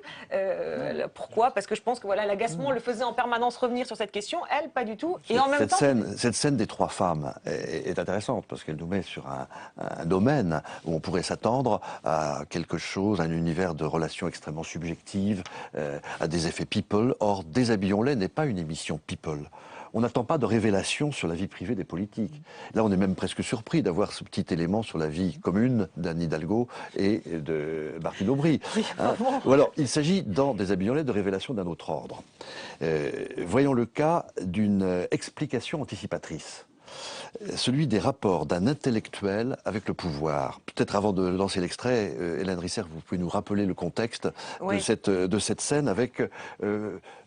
Pourquoi? Parce que je pense que voilà, l'agacement le faisait en permanence revenir sur cette question. Elle, pas du tout. Et en même temps... Cette scène des 3 femmes est intéressante parce qu'elle nous met sur un domaine où on pourrait s'attendre à quelque chose, à un univers de relations extrêmement subjectives, à des effets people. Or, Déshabillons-les n'est pas une émission people. On n'attend pas de révélations sur la vie privée des politiques. Là, on est même presque surpris d'avoir ce petit élément sur la vie commune d'Anne Hidalgo et de Martine Aubry. Ou alors, il s'agit dans Déshabillons-les de révélations d'un autre ordre. Voyons le cas d'une explication anticipatrice. Celui des rapports d'un intellectuel avec le pouvoir. Peut-être avant de lancer l'extrait, Hélène Risser, vous pouvez nous rappeler le contexte de cette scène avec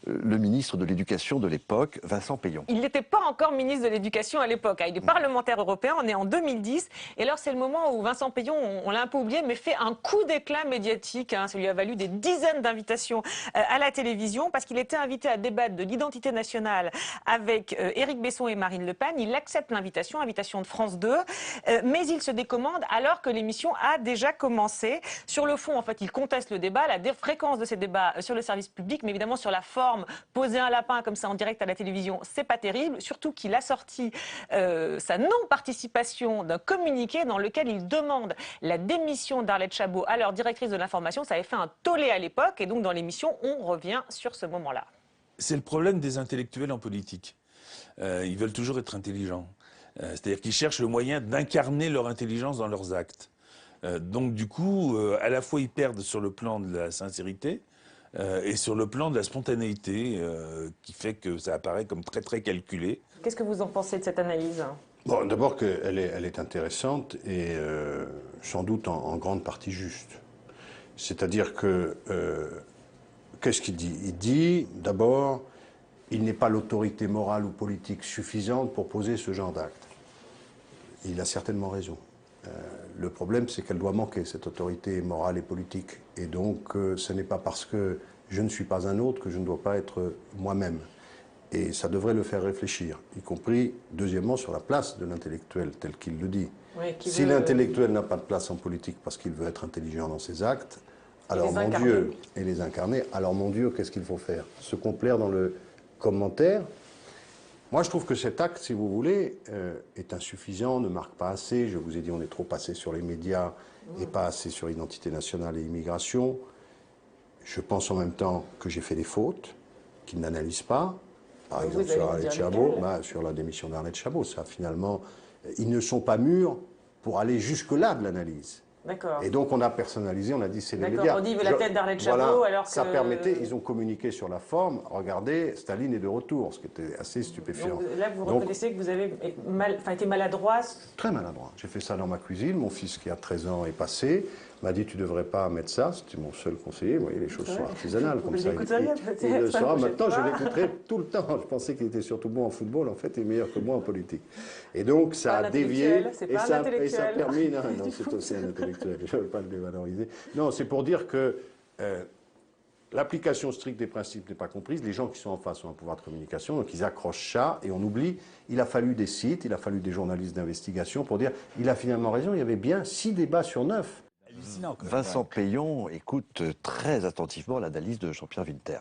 le ministre de l'Éducation de l'époque, Vincent Peillon. Il n'était pas encore ministre de l'Éducation à l'époque. Il est parlementaire européen, on est en 2010. Et alors, c'est le moment où Vincent Peillon, on l'a un peu oublié, mais fait un coup d'éclat médiatique. Ça lui a valu des dizaines d'invitations à la télévision parce qu'il était invité à débattre de l'identité nationale avec Éric Besson et Marine Le Pen. Il accepte l'invitation, invitation de France 2, mais il se décommande alors que l'émission a déjà commencé. Sur le fond, en fait, il conteste le débat, la fréquence de ces débats sur le service public, mais évidemment sur la forme. Poser un lapin comme ça en direct à la télévision, c'est pas terrible, surtout qu'il a sorti sa non-participation d'un communiqué dans lequel il demande la démission d'Arlette Chabot, alors directrice de l'information. Ça avait fait un tollé à l'époque et donc dans l'émission, on revient sur ce moment-là. C'est le problème des intellectuels en politique. Ils veulent toujours être intelligents. C'est-à-dire qu'ils cherchent le moyen d'incarner leur intelligence dans leurs actes. Donc du coup, à la fois ils perdent sur le plan de la sincérité, et sur le plan de la spontanéité, qui fait que ça apparaît comme très très calculé. Qu'est-ce que vous en pensez de cette analyse? Bon, d'abord qu'elle est intéressante et sans doute en grande partie juste. C'est-à-dire que, qu'est-ce qu'il dit? Il dit d'abord il n'est pas l'autorité morale ou politique suffisante pour poser ce genre d'acte. Il a certainement raison. Le problème, c'est qu'elle doit manquer, cette autorité morale et politique. Et donc, ce n'est pas parce que je ne suis pas un autre que je ne dois pas être moi-même. Et ça devrait le faire réfléchir, y compris, deuxièmement, sur la place de l'intellectuel, tel qu'il le dit. Oui, si l'intellectuel n'a pas de place en politique parce qu'il veut être intelligent dans ses actes, alors mon Dieu, et les incarner, alors mon Dieu, qu'est-ce qu'il faut faire? Se complaire dans le commentaire. Moi, je trouve que cet acte, si vous voulez, est insuffisant, ne marque pas assez. Je vous ai dit, on est trop passé sur les médias et pas assez sur l'identité nationale et l'immigration. Je pense en même temps que j'ai fait des fautes, qu'il n'analyse pas. Par exemple, sur Arlette Chabot, sur la démission d'Arlette Chabot, ça, finalement, ils ne sont pas mûrs pour aller jusque-là de l'analyse. D'accord. Et donc, on a personnalisé, on a dit c'est les médias. On dit la tête d'Arlette Chabot, voilà, alors que... Ça permettait, ils ont communiqué sur la forme. Regardez, Staline est de retour, ce qui était assez stupéfiant. Donc, là, vous reconnaissez que vous avez été maladroit? Très maladroit. J'ai fait ça dans ma cuisine. Mon fils, qui a 13 ans, est passé. M'a dit, tu ne devrais pas mettre ça. C'était mon seul conseiller. Vous voyez, les choses sont artisanales comme ça. Il le saura. Maintenant, je l'écouterai tout le temps. Je pensais qu'il était surtout bon en football, en fait, et meilleur que moi en politique. Et donc, ça a dévié. Et ça a permis... Non, c'est aussi un intellectuel. Je ne veux pas le dévaloriser. Non, c'est pour dire que l'application stricte des principes n'est pas comprise. Les gens qui sont en face ont un pouvoir de communication, donc ils accrochent ça, et on oublie, il a fallu des sites, il a fallu des journalistes d'investigation pour dire, il a finalement raison, il y avait bien 6 débats sur 9. Vincent Peillon écoute très attentivement l'analyse de Jean-Pierre Winter.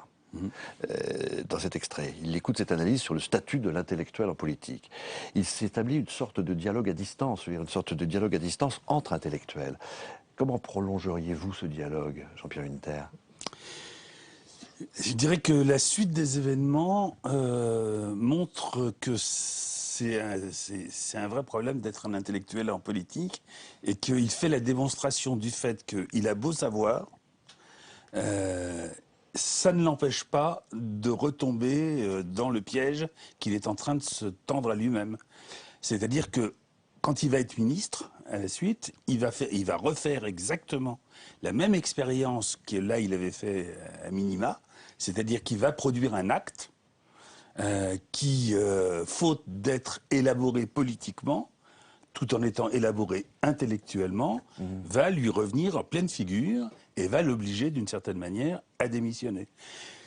Dans cet extrait, il écoute cette analyse sur le statut de l'intellectuel en politique. Il s'établit une sorte de dialogue à distance, entre intellectuels. Comment prolongeriez-vous ce dialogue, Jean-Pierre Winter? Je dirais que la suite des événements montre que c'est un vrai problème d'être un intellectuel en politique et qu'il fait la démonstration du fait qu'il a beau savoir, ça ne l'empêche pas de retomber dans le piège qu'il est en train de se tendre à lui-même. C'est-à-dire que quand il va être ministre, à la suite, il va refaire exactement la même expérience que là il avait fait à minima, c'est-à-dire qu'il va produire un acte qui, faute d'être élaboré politiquement, tout en étant élaboré intellectuellement, va lui revenir en pleine figure et va l'obliger d'une certaine manière à démissionner.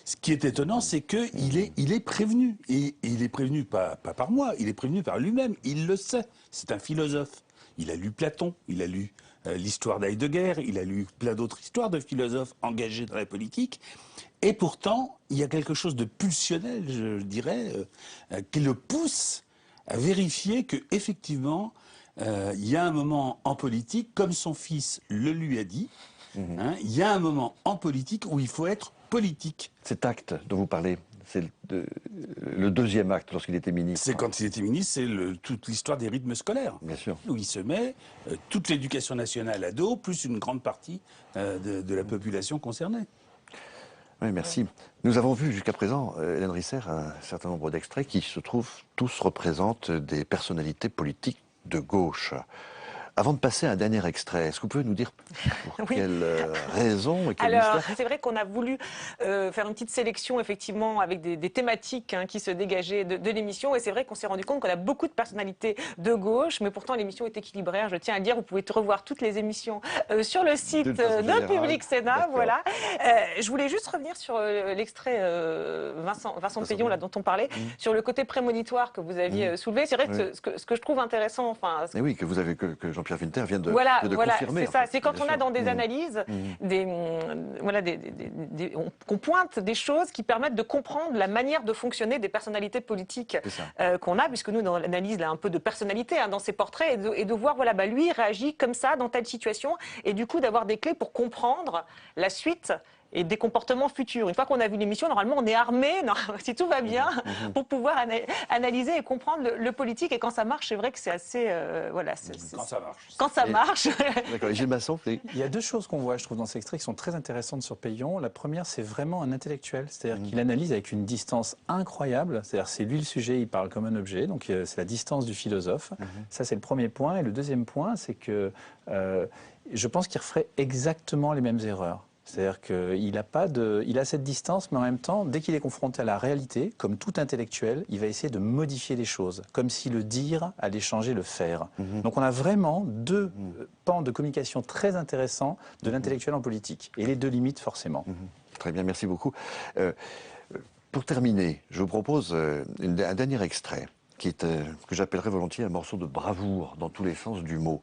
Ce qui est étonnant, c'est qu'il est prévenu. Et il est prévenu pas par moi, il est prévenu par lui-même. Il le sait. C'est un philosophe. Il a lu Platon, il a lu l'histoire d'Heidegger, il a lu plein d'autres histoires de philosophes engagés dans la politique. Et pourtant, il y a quelque chose de pulsionnel, je dirais, qui le pousse à vérifier qu'effectivement, il y a un moment en politique, comme son fils le lui a dit, il y a un moment en politique où il faut être politique. Cet acte dont vous parlez, c'est le deuxième acte lorsqu'il était ministre. C'est quand il était ministre, c'est toute l'histoire des rythmes scolaires. Bien sûr. Où il se met toute l'éducation nationale à dos, plus une grande partie de la population concernée. Oui, merci. Nous avons vu jusqu'à présent, Hélène Risser, un certain nombre d'extraits qui se trouvent tous représentent des personnalités politiques de gauche. Avant de passer à un dernier extrait, est-ce que vous pouvez nous dire pour quelle raison et quelle Alors, histoire? c'est vrai qu'on a voulu faire une petite sélection, effectivement, avec des thématiques qui se dégageaient de l'émission. Et c'est vrai qu'on s'est rendu compte qu'on a beaucoup de personnalités de gauche, mais pourtant l'émission est équilibrée. Je tiens à le dire, vous pouvez revoir toutes les émissions sur le site de Public Sénat. Voilà. Je voulais juste revenir sur l'extrait Vincent Peillon, là, dont on parlait, sur le côté prémonitoire que vous aviez soulevé. C'est vrai que ce que je trouve intéressant, enfin... Et oui, que vous avez que Jean-Pierre Winter vient de confirmer. C'est ça. C'est quand on a dans des analyses, qu'on pointe des choses qui permettent de comprendre la manière de fonctionner des personnalités politiques qu'on a, puisque nous, dans l'analyse, là, un peu de personnalité dans ses portraits, et de voir, voilà, lui, il réagit comme ça dans telle situation, et du coup, d'avoir des clés pour comprendre la suite et des comportements futurs. Une fois qu'on a vu l'émission, normalement, on est armé, si tout va bien, pour pouvoir analyser et comprendre le politique. Et quand ça marche, c'est vrai que c'est assez... Quand ça marche. Quand ça marche. D'accord. Et Gilles Masson, il y a deux choses qu'on voit, je trouve, dans cet extrait qui sont très intéressantes sur Peillon. La première, c'est vraiment un intellectuel. C'est-à-dire qu'il analyse avec une distance incroyable. C'est-à-dire c'est lui le sujet, il parle comme un objet. Donc c'est la distance du philosophe. Ça, c'est le premier point. Et le deuxième point, c'est que je pense qu'il referait exactement les mêmes erreurs. C'est-à-dire qu'il a cette distance, mais en même temps, dès qu'il est confronté à la réalité, comme tout intellectuel, il va essayer de modifier les choses, comme si le dire allait changer le faire. Donc on a vraiment deux pans de communication très intéressants de l'intellectuel en politique, et les deux limites forcément. Très bien, merci beaucoup. Pour terminer, je vous propose un dernier extrait, qui est, que j'appellerais volontiers un morceau de bravoure, dans tous les sens du mot.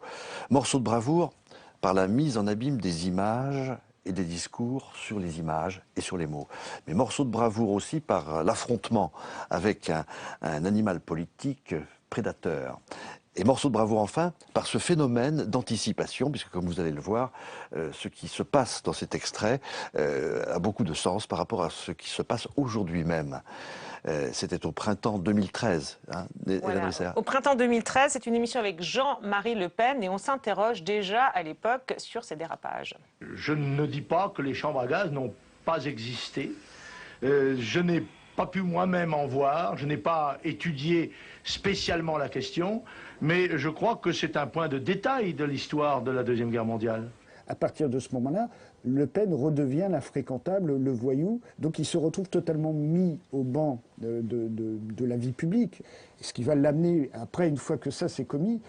Morceau de bravoure par la mise en abîme des images et des discours sur les images et sur les mots. Mais morceau de bravoure aussi par l'affrontement avec un animal politique prédateur. Et morceau de bravoure enfin par ce phénomène d'anticipation, puisque comme vous allez le voir, ce qui se passe dans cet extrait a beaucoup de sens par rapport à ce qui se passe aujourd'hui même. C'était au printemps 2013. Hein, voilà. Au printemps 2013, c'est une émission avec Jean-Marie Le Pen et on s'interroge déjà à l'époque sur ces dérapages. Je ne dis pas que les chambres à gaz n'ont pas existé. Je n'ai pas pu moi-même en voir, je n'ai pas étudié spécialement la question, mais je crois que c'est un point de détail de l'histoire de la Deuxième Guerre mondiale. À partir de ce moment-là, Le Pen redevient l'infréquentable, le voyou, donc il se retrouve totalement mis au banc de la vie publique. Ce qui va l'amener, après, une fois que ça s'est commis,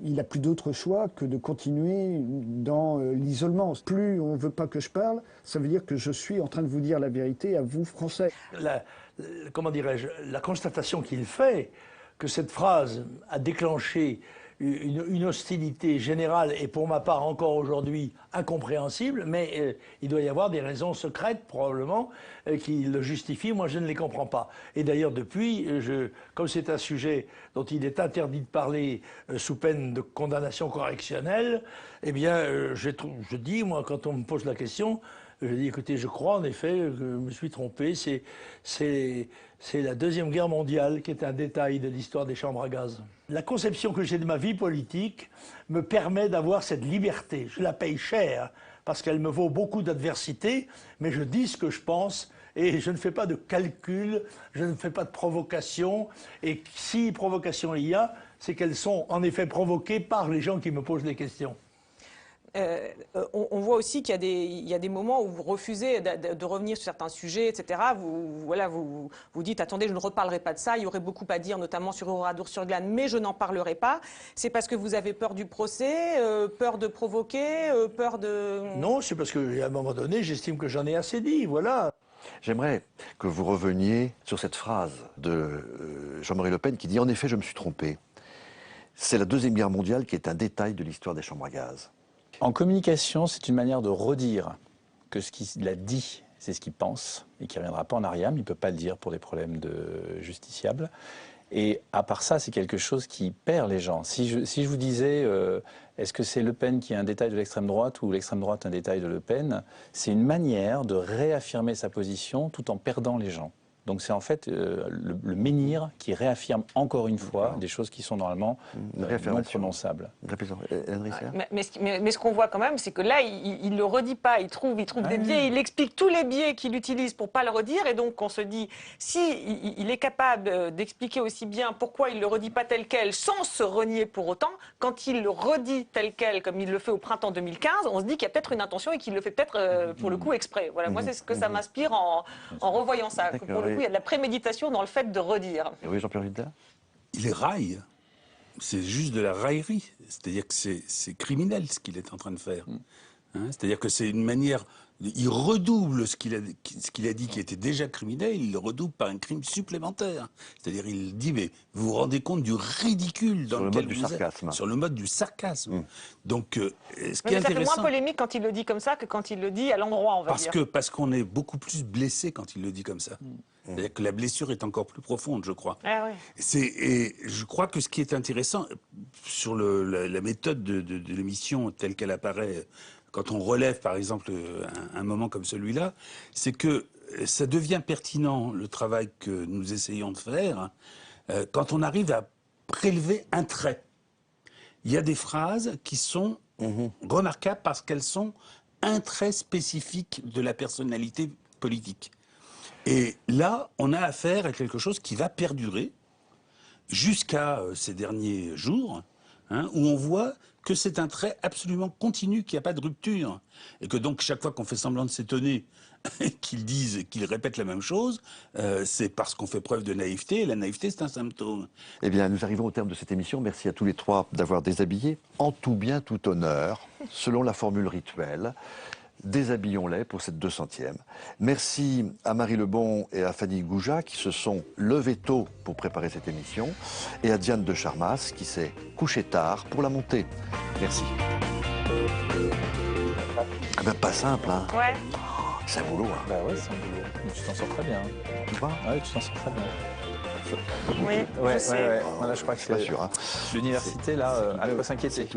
il n'a plus d'autre choix que de continuer dans l'isolement. Plus on ne veut pas que je parle, ça veut dire que je suis en train de vous dire la vérité à vous, Français. Comment dirais-je, la constatation qu'il fait, que cette phrase a déclenché une hostilité générale et pour ma part encore aujourd'hui incompréhensible, mais il doit y avoir des raisons secrètes probablement qui le justifient, moi je ne les comprends pas. Et d'ailleurs depuis, comme c'est un sujet dont il est interdit de parler sous peine de condamnation correctionnelle, eh bien je dis, moi quand on me pose la question, je dis écoutez, je crois en effet que je me suis trompé, c'est la Deuxième Guerre mondiale qui est un détail de l'histoire des chambres à gaz. La conception que j'ai de ma vie politique me permet d'avoir cette liberté. Je la paye cher parce qu'elle me vaut beaucoup d'adversité, mais je dis ce que je pense et je ne fais pas de calcul, je ne fais pas de provocation. Et si provocation il y a, c'est qu'elles sont en effet provoquées par les gens qui me posent des questions. On voit aussi qu'il y a des moments où vous refusez de revenir sur certains sujets, etc. Vous dites, attendez, je ne reparlerai pas de ça, il y aurait beaucoup à dire, notamment sur Oradour-sur-Glane, mais je n'en parlerai pas. C'est parce que vous avez peur du procès, peur de provoquer, peur de... Non, c'est parce qu'à un moment donné, j'estime que j'en ai assez dit, voilà. J'aimerais que vous reveniez sur cette phrase de Jean-Marie Le Pen qui dit « En effet, je me suis trompé. C'est la Deuxième Guerre mondiale qui est un détail de l'histoire des chambres à gaz. » En communication, c'est une manière de redire que ce qu'il a dit, c'est ce qu'il pense, et qui ne reviendra pas en arrière, mais il ne peut pas le dire pour des problèmes de justiciables. Et à part ça, c'est quelque chose qui perd les gens. Si je vous disais, est-ce que c'est Le Pen qui est un détail de l'extrême droite ou l'extrême droite un détail de Le Pen, c'est une manière de réaffirmer sa position tout en perdant les gens. Donc c'est en fait le menhir qui réaffirme encore une fois des choses qui sont normalement non prononçables. Mais ce qu'on voit quand même, c'est que là, il ne le redit pas, il trouve des biais, il explique tous les biais qu'il utilise pour ne pas le redire, et donc on se dit, si il est capable d'expliquer aussi bien pourquoi il ne le redit pas tel quel, sans se renier pour autant, quand il le redit tel quel, comme il le fait au printemps 2015, on se dit qu'il y a peut-être une intention et qu'il le fait peut-être pour le coup exprès. Voilà, moi c'est ce que ça m'inspire en revoyant ça. Pour le coup, il y a de la préméditation dans le fait de redire. Et oui, Jean-Pierre Vidal. Il raille. C'est juste de la raillerie. C'est-à-dire que c'est criminel ce qu'il est en train de faire. Hein, c'est-à-dire que c'est une manière... Il redouble ce qu'il a dit qui était déjà criminel, il le redouble par un crime supplémentaire. C'est-à-dire il dit, mais vous vous rendez compte du ridicule dans lequel vous êtes. Sur le mode du sarcasme. Donc, ce qui est intéressant... Ça fait moins polémique quand il le dit comme ça que quand il le dit à l'endroit, on va dire. Parce qu'on est beaucoup plus blessé quand il le dit comme ça. C'est-à-dire que la blessure est encore plus profonde, je crois. Ah oui. Et je crois que ce qui est intéressant sur la méthode de l'émission telle qu'elle apparaît, quand on relève par exemple un moment comme celui-là, c'est que ça devient pertinent, le travail que nous essayons de faire, quand on arrive à prélever un trait. Il y a des phrases qui sont remarquables parce qu'elles sont un trait spécifique de la personnalité politique. Et là, on a affaire à quelque chose qui va perdurer jusqu'à ces derniers jours, hein, où on voit que c'est un trait absolument continu, qu'il n'y a pas de rupture. Et que donc, chaque fois qu'on fait semblant de s'étonner qu'ils disent, qu'ils répètent la même chose, c'est parce qu'on fait preuve de naïveté, et la naïveté, c'est un symptôme. Eh bien, nous arrivons au terme de cette émission. Merci à tous les trois d'avoir déshabillé, en tout bien, tout honneur, selon la formule rituelle. Déshabillons-les pour cette 200e. Merci à Marie Lebon et à Fanny Gouja qui se sont levées tôt pour préparer cette émission et à Diane de Charmas qui s'est couchée tard pour la monter. Merci. Ah ben, pas simple, hein. Ouais. C'est un boulot, hein. Bah ouais, c'est un boulot. Mais tu t'en sors très bien. Tu vois? Ouais, tu t'en sors très bien. Oui, je sais. Voilà, je crois que je suis pas sûr, hein. L'université, là, à quoi s'inquiéter.